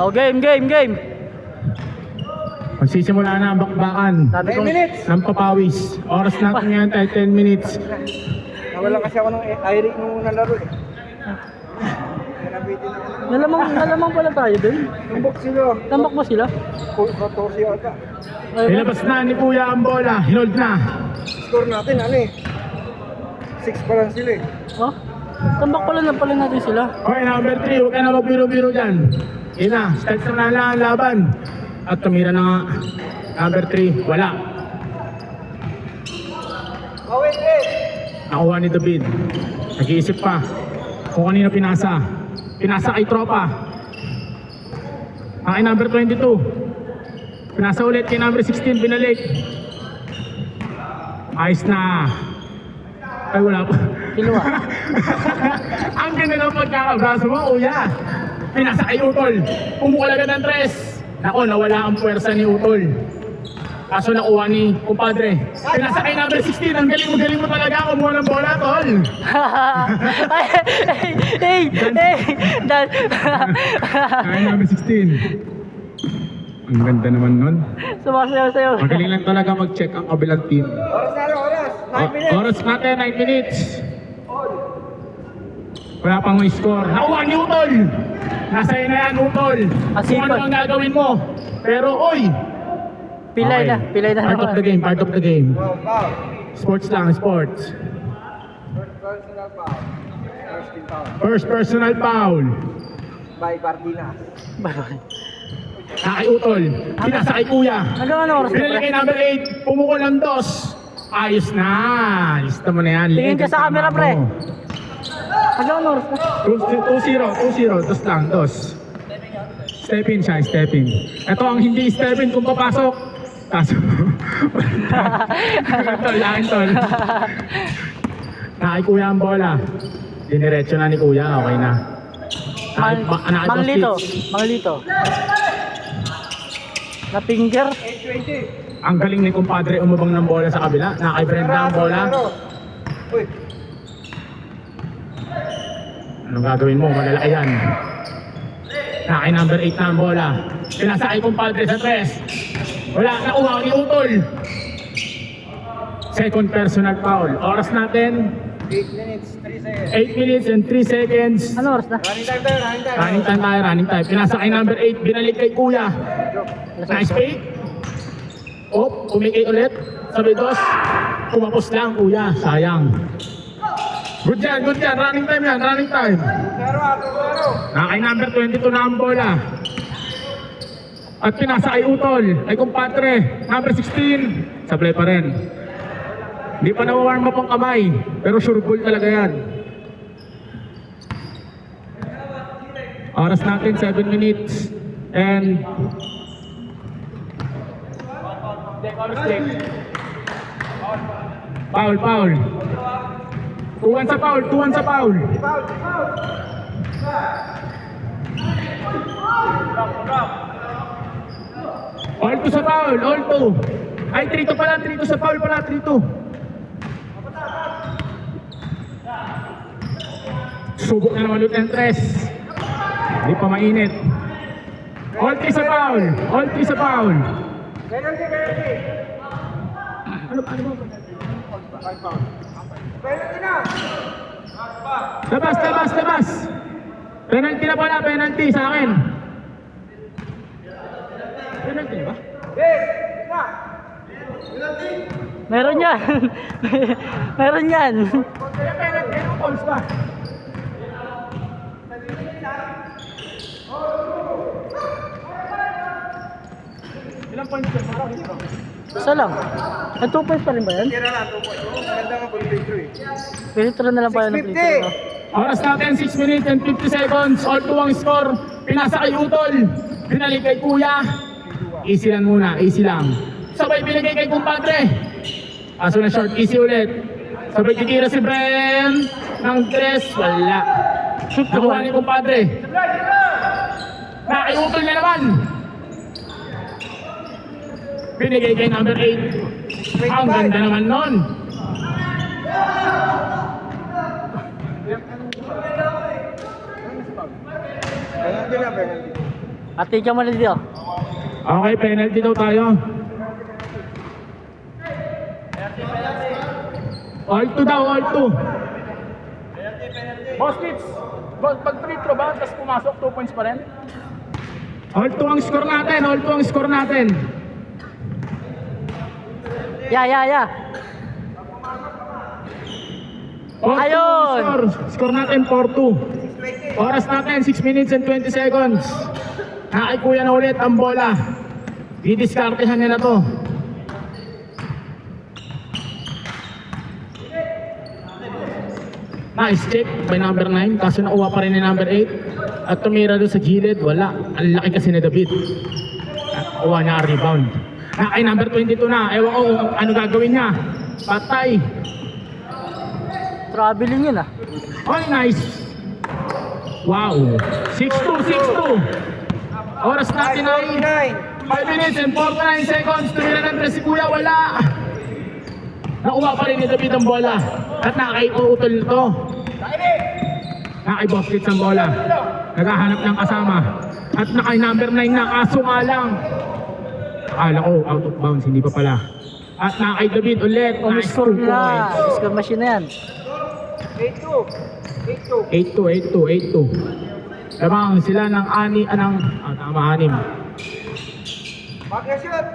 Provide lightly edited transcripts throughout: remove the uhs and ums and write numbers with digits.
Oh, game. Magsisimula na ang bakbakan. Sabi ko, Ng papawis. Oras natin yan tayo 10 minutes. Nawala kasi ako ng Eric nung nalaro eh. nalamang pala tayo dun. Tumbok sila. Tambak mo sila? Rotorsi ata. Nilabas na ni Kuya ang bola. Hinold na. Score natin ano eh. 6 pa lang sila eh. Oh? Tambak pala natin sila. Okay, number 3. Huwag ka na magbiro-biro dyan. Yun na. Start na ang laban. At tumira na nga. Number 3. Wala. Awit eh! Nakuha ni David. Nag-iisip pa. Kung kanino pinasa. Pinasa kay tropa. Kay number 22. Pinasa ulit kay number 16. Binalik. Ayos na. Ay wala pa. Kinuha. Ang ganda ng pagkakabraso mo, kuya. Pinasa kay Utol. Pumukul agad ng 3. Nako, nawala ang puwersa ni Utol. Kaso nakuha ni kumpadre. Pinasa kay number 16. Ang galing mo talaga. Kumuha ng bola, tol. Hey! Kay number 16. Ang ganda naman nun. Sumasayaw-sayaw. Magaling lang talaga mag-check ang kabilang team. Oras na oras! 9 minutes! Oras natin, 9 minutes. Wala pang may score. Nakuha ni Utol. Nasa'yo na yan, Utol. Kung ano ang gagawin mo. Pero, oy! Pilay Okay. na Part of the game, part of the game. Wow, foul. Sports lang, sports. First personal foul. First team foul. First personal foul. By Bardinas. Sa kay Utol. Pinasa kay Kuya. Hanggang ano oras na Pinali pre? kay number 8. Pumukol ng 2. Ayos na. Lista mo na yan. Tingin ka sa camera, pre. Hanggang ano oras na? 2-0. Dos lang. Dos. Step in siya. Step in. Ito ang hindi step in kung papasok. Kaso. Tol. Nakay Kuya ang bola. Diniretso na ni Kuya. Okay na. Manglito. Na finger. 8-20. Ang galing ni kumpadre umubang ng bola sa kabila. Nakay Brenda ang bola. Uy! Anong gagawin mo? Malalaki yan. Nakay number 8 na ang bola. Pinasa kay kumpadre sa 3. Wala. Nakuha ni Utol. Second personal foul. Oras natin 8 minutes, 3 seconds. 8 minutes and 3 seconds. Ano oras na? Running time tayo, running time. Running time. Pinasa kay number 8. Binalik kay Kuya. Nice fake. Umikay ulit. Sabi dos. Kumapos lang Kuya. Sayang. Good yan. Running time yan. Zero. Nakay number 22 na ang bola. At pinasa kay Utol. Ay kumpadre. Number 16. Sablay pa rin. Hindi pa nawawarm up ang kamay. Pero sure goal talaga yan. Oras natin 7 minutes. And Foul. 2-1 sa foul. All 2 sa foul, all 2. Ay, 3-2 pala, 3-2 sa foul pala, 3-2. Subok na naman ulit ng 3. Hindi pa mainit. All 3 sa foul. Penalty. Ano ba? Penalty na! Labas. Penalty na pala, penalty sa akin. Penalty ba? Na! Meron yan. Meron yan. Kaya penalty, anong calls ba? Ilang points ka? Isa lang. 2 points pa rin ba yan? Tira na, 2 points. Maganda nga ball victory. Pinitro na lang pa yan ng 6:50. pinitro. Oras natin, 6 minutes and 50 seconds. All 2 ang score. Pinasa kay Utol. Binalik kay Kuya. Easy lang muna, easy lang. Sabay binigay kay kumpadre. Kaso na short, easy ulit. Sabay titira si Bren ng 3. Wala. Nakuha ni kumpadre. Kay Utol na naman. Binigay kay number 8. Ang ganda naman nun. Penalty na, penalty. Ate ka mo na dito. Okay, penalty daw tayo. All 2 daw, all 2. Boss Mitch, pag free throw ba, tapos pumasok, 2 points pa rin? All 2 ang score natin, all 2 ang score natin. Ya. All 2 Ayun! score natin 4-2. Oras natin, 6 minutes and 20 seconds. Nakikuya na ulit ang bola. Didiskartehan niya na to. Nice check by number 9, kaso nakuha pa rin ni number 8. At tumira doon sa gilid, wala. Ang laki kasi ni David. Nakuha niya ang rebound. Ay, number 22 na. Ewan ko kung ano gagawin niya. Patay. Traveling yun ah. Oh, nice. Wow. 6-2. Oras natin ay 5 minutes and 49 seconds. Tumira ng 3 si Kuya, wala. Nakuha pa rin ni David ang bola. At nakaiutol nito. Nakaiboskits ang bola. Naghahanap ng kasama. At number 9 na, kaso nga lang. Akala ko, out of bounds, hindi pa pala. At nakay David ulit. Nice Score 2 na. points. Score machine na yan. 8-2. Lamang sila ng tama, 6. Mag-shoot.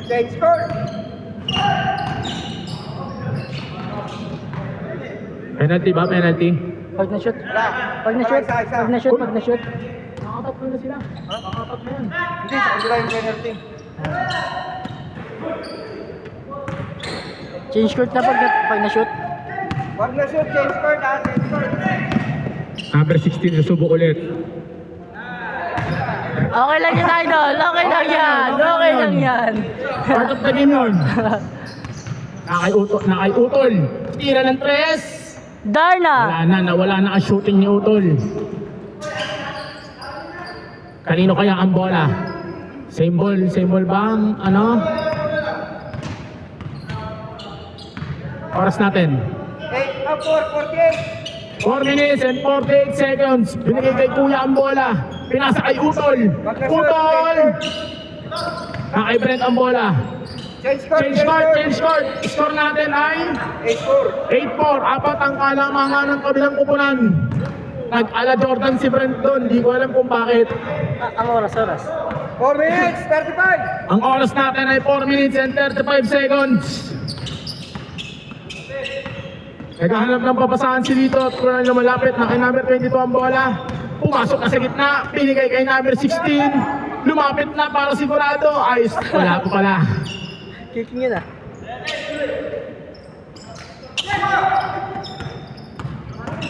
Change score. Penalty ba? Penalty? Pag na-shoot. Pag na-shoot. Nakatatlo na sila. Nakatatlo yan. Hindi, sa kanila yung penalty. Change court na pag na-shoot. Wag na shoot, change score na. Change score. Number 16, susubok ulit. Okay lang yan, idol. Okay lang yan. Part of the game yun. Nakay-utol. Tira ng 3. Darna. Nawala na ang shooting ni Utol. Kanino kaya ang bola? Same ball bang ano? Oras natin. 4 minutes and 48 seconds. Binigay kay Kuya ang bola. Pinasa kay Utol. Nakay Brent ang bola. Change court. Score natin ay 8-4. Apat ang kalamangan ng kabilang kupunan. Nag-ala Jordan si Brent doon. Di ko alam kung bakit. Ang oras. 4 minutes, 35. Ang oras natin ay 4 minutes and 35 seconds. Naghahanap ng papasahan si Lito at kung lumalapit na kay number 22 ang bola. Pumasok na sa gitna. Pinigay kay number 16. Lumapit na para sigurado. Ayos. Wala pa pala. Kicking yun ah.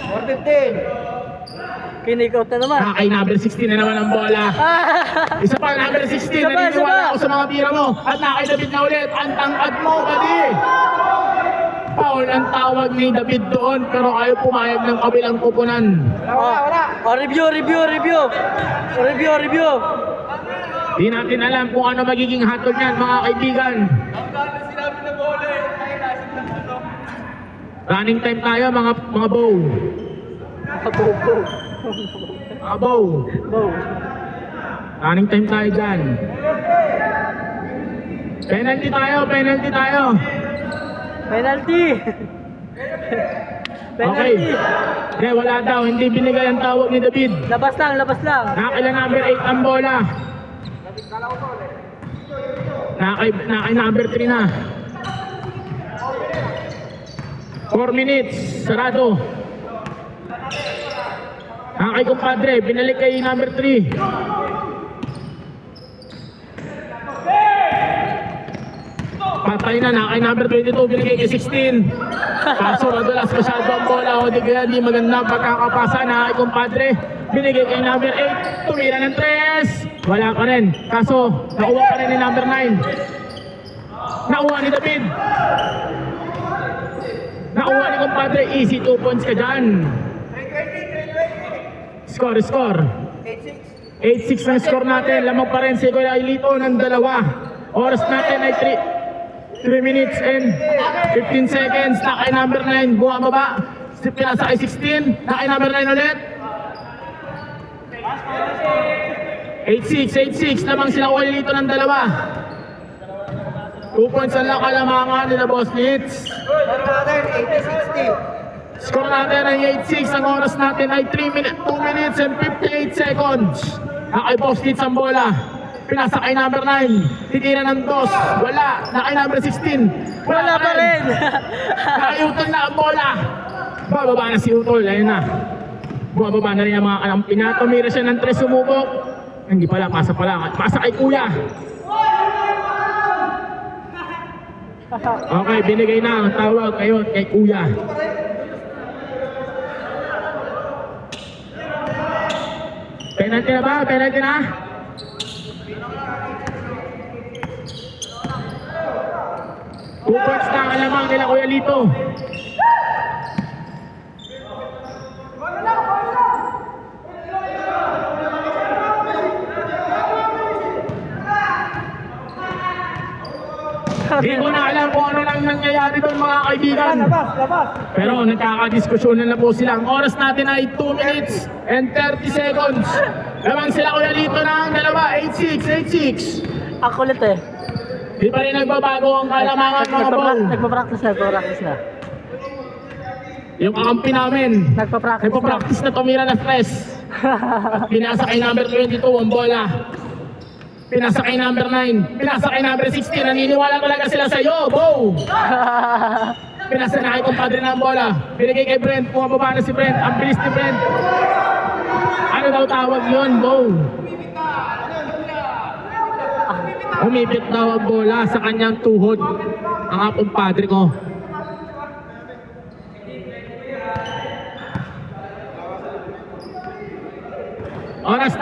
4-15. Kinik-out na naman. Kay number 16 na naman ang bola. Isa pa number 16. Isa pa. Naniniwala ako sa mga tira mo. At nakay David na ulit. Ang tangkad mo, buddy. Foul ang tawag ni David doon. Pero ayaw pumayag ng kabilang kupunan. Wala. Oh, review. Di natin alam kung ano magiging hatol niyan, mga kaibigan. Running time tayo, mga bow. Mga bow. Running time tayo dyan. Penalty tayo. Penalty. Okay. Hindi, wala daw. Hindi binigay ang tawag ni David. Labas lang. Nakakila number 8 ang bola. Nakay number 3 na. 4 minutes. Sarado. Nakay kumpadre. Binalik kay number 3. Patay na. Nakay number 22. Binigay kay 16. Kaso madulas masyado ang bola. O di kaya di maganda pagkakapasa. Nakay kumpadre. Binigay kay number 8. Tumira ng 3. Wala pa rin. Kaso nakuha pa rin ni number 9. Nakuha ni David. Nakuha ni kumpadre. Easy 2 points ka dyan. Score. 8-6 ang score natin. Lamang pa rin si Kuya Ailito ng 2. Oras natin ay 3 minutes and 15 seconds. Nakay number 9. Bumababa. Pinasa kay 16. Nakay number 9 ulit. 8-6 lamang sila ulit dito ng dalawa. 2 points ang lang kalamangan nila Boss Leeds. Score natin, 80-60. Score natin ay 8-6. Ang oras natin ay 2 minutes and 58 seconds. Nakay Boss Leeds ang bola. Pinasa kay number 9. Titira ng 2. Wala. Nakay number 16. Wala pa rin. Nakayutol na ang bola. Bababa na si Utol. Ayun na. Bababa na rin ang mga kalampi na. Tumira siya ng 3 sumubok. Hindi pala. Pasa pala. Pasa kay Kuya. Okay, binigay na ang tawag kayo kay Kuya. Penalty na ba? Penalty na? Two points na ang alamang nila Kuya Lito. Hindi ko na alam kung ano lang nangyayari doon mga kaibigan. Labas. Pero nagkakadiskusyonan na po sila. Ang oras natin ay 2 minutes and 30 seconds. Lamang sila Kuya Lito na ang dalawa. 8-6. Ang kulit eh. Di pa rin nagbabago ang kalamangan mga bong. Nagpa-practice na. Yung kakampi namin. Nagpa-practice na tumira na stress. At pinasa kay number 22 ang bola. Pinasa kay number 9. Pinasa kay number 16. Naniniwala talaga sila sa iyo. Bo! Pinasa na kay kumpadre na ang bola. Binigay kay Brent. Pumababa na si Brent. Ang bilis ni Brent. Ano daw tawag yun, Bo? Umipit daw ang bola sa kanyang tuhod. Ang apong padre ko. Oras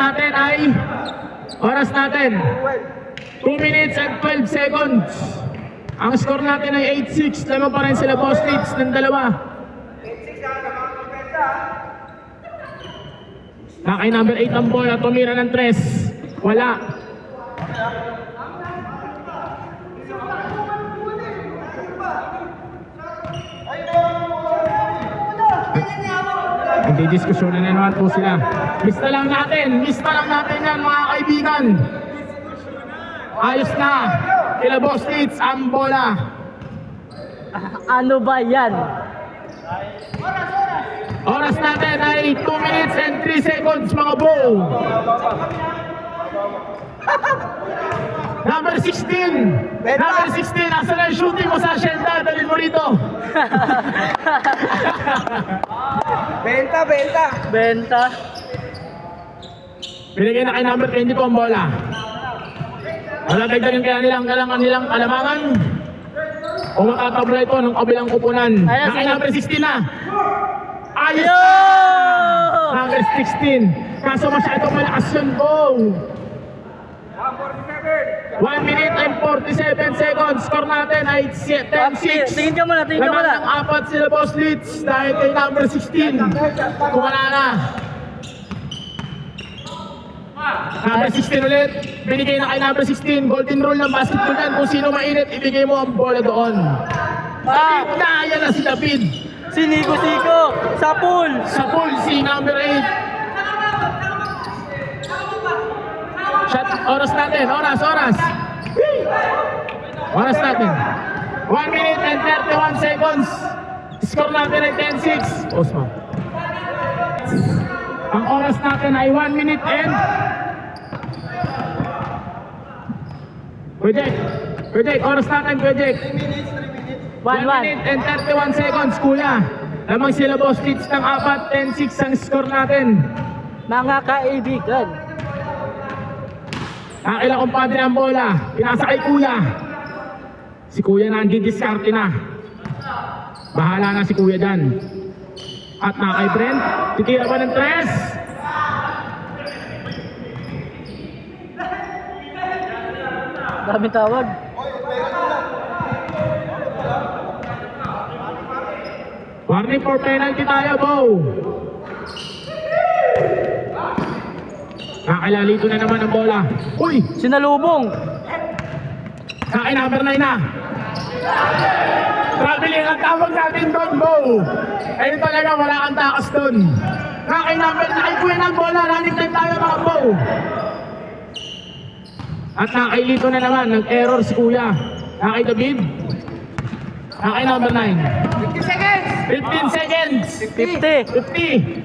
natin 2 minutes and 12 seconds. Ang score natin ay 8-6. Lamang pa rin sila Boss Leeds ng dalawa. Nakay number 8 ang bola. Tumira ng 3. Wala. Hindi diskusyonan na naman po sila. Miss na lang natin yan mga kaibigan. Ayos na. Kila Boss Leeds ang bola. Ano ba yan? Oras natin ay 2 minutes and 3 seconds mga bo. Number 16. Number 16. Asa na yung shooting mo sa Hacienda? Dalhin mo rito. Benta. Binigay na kay number 22 ang bola. Wala dagdagan kaya nilang kalamangan. O matatabla ito ng kabilang kupunan. Ayun, Nakay number 16 na. Ayos! Yo! Number 16. Kaso masyadong malakas yun, go! 1 minute and 47 seconds. Score natin ay 10-6. Tingin ka muna. Laman ng apat sila Boss Leeds dahil kay number 16. Kumala na. Number 16 ulit. Binigay na kay number 16. Golden rule ng basketball yan. Kung sino mainit, ibigay mo ang bola doon. David na, yan na si David. Si Nico sa pool. Sa pool, si number 8. Shot, oras natin. Oras natin. 1 minute and 31 seconds. Score natin ay 10-6. Osman. Ang oras natin ay 1 minute and... Project, oras natin, Project. 1 minute and 31 seconds, kuya. Lamang sila Boss Leeds ng 4, 10-6 ang score natin. Mga kaibigan. Nakila kumpadre ang bola. Pinasa kay kuya. Si kuya na hindi diskarte na. Bahala na si kuya dyan. At na kay Brent. Titira ba ng 3? Daming tawag. Warning for penalty tayo, Bo. Nakalalito na naman ang bola. Uy! Sinalubong. Sa akin, number 9 na. Traveling ang tawag natin doon, Bo. Ayun talaga, wala kang takas doon. Kakain number 9 po yun ang bola. Running time tayo mga Bo. At nakailito na naman, nag-error si Kuya. Nakay David. Nakay number 9. 50 seconds! 15 seconds. 50. 50.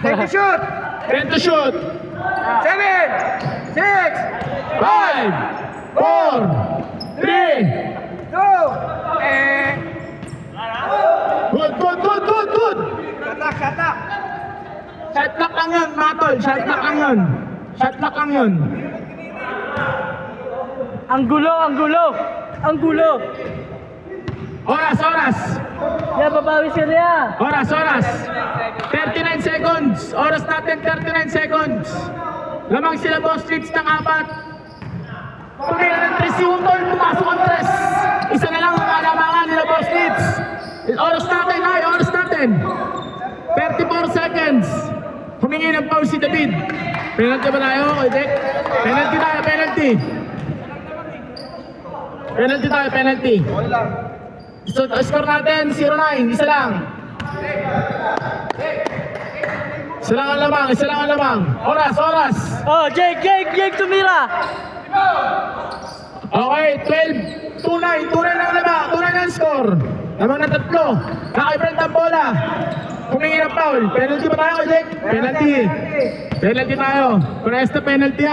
Take the shoot! 10 to shoot. 7! 6! 5, 4, 3. 2! And... Good. Shut up! Shot lock lang yun, Matol. Shot lock lang yun. Shot lock lang yun. Ang gulo. Oras. Yeah, babawi sila. Oras. 39 seconds. Oras natin, 39 seconds. Lamang sila Boss Leeds ng 4. Pumila ng 3 si Utol, pumasok ang 3. Isa na lang ang alamangan nila Boss Leeds. Oras natin. 34 seconds. Humingi ng foul si David. Penalty ba tayo, Oidek? Penalty. So, score natin, 0-9. Isa lang ang lamang. Oras. Oh, Jake, tumira. Okay, 12, 2-9 ang lamang, 2-9 ang score. Lamang na 3. Naka-brand ang bola. Humingi ng foul. Penalty ba tayo, Jake? Penalty tayo. Parehas na penalty.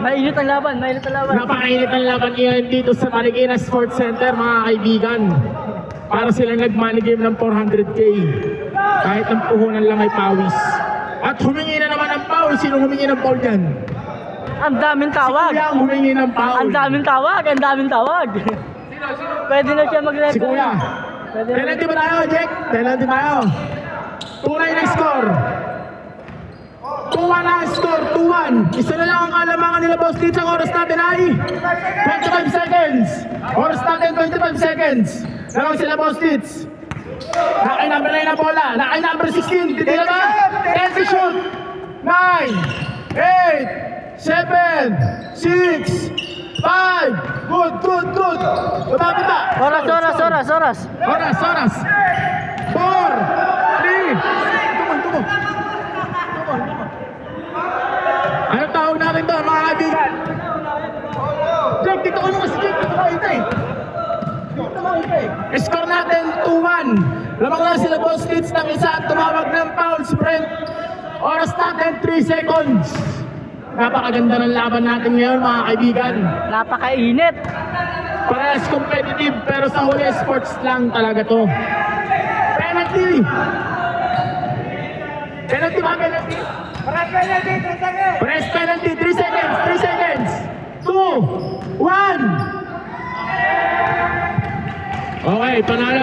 Mainit ang laban. Napakainit ang laban ngayon dito sa Marikina Sports Center, mga kaibigan. Para silang nag-money game ng 400K. Kahit ang puhunan lang ay pawis. At humingi na naman ng foul. Sino humingi ng foul dyan? Ang daming tawag. Kuya ang humingi ng foul. Ang daming tawag. Pwede na siya mag-referee. Si Kuya. Pwede na. Penalty ba tayo, Jake? Penalty tayo. 2-9 ang score. 2-1 ang score. 2-1. Isa na lang ang kalamangan nila Boss Leeds. Ang oras natin ay 25 seconds. Oras natin 25 seconds. Lamang sila Boss Leeds. Nakay number 9 na bola. Nakay number 16. Titila ba? 10 to shoot. 9, 8, 7, 6, 5. Good. Lumapit na. Oras. Oras. 4, 3. Tumo. Ano tawag natin doon, mga kaibigan? Jake, dito ka naman si Jake. Dito ka ito. Score natin 2-1. Lamang lang sila Boss Leeds ng isa at tumawag ng foul si Brent. Oras natin 3 seconds. Napakaganda ng laban natin ngayon, mga kaibigan. Napakainit. Parehas competitive pero sa huli sports lang talaga to. Penalty ba? Press penalty, 3 seconds. 2, 1. Okay, panalo.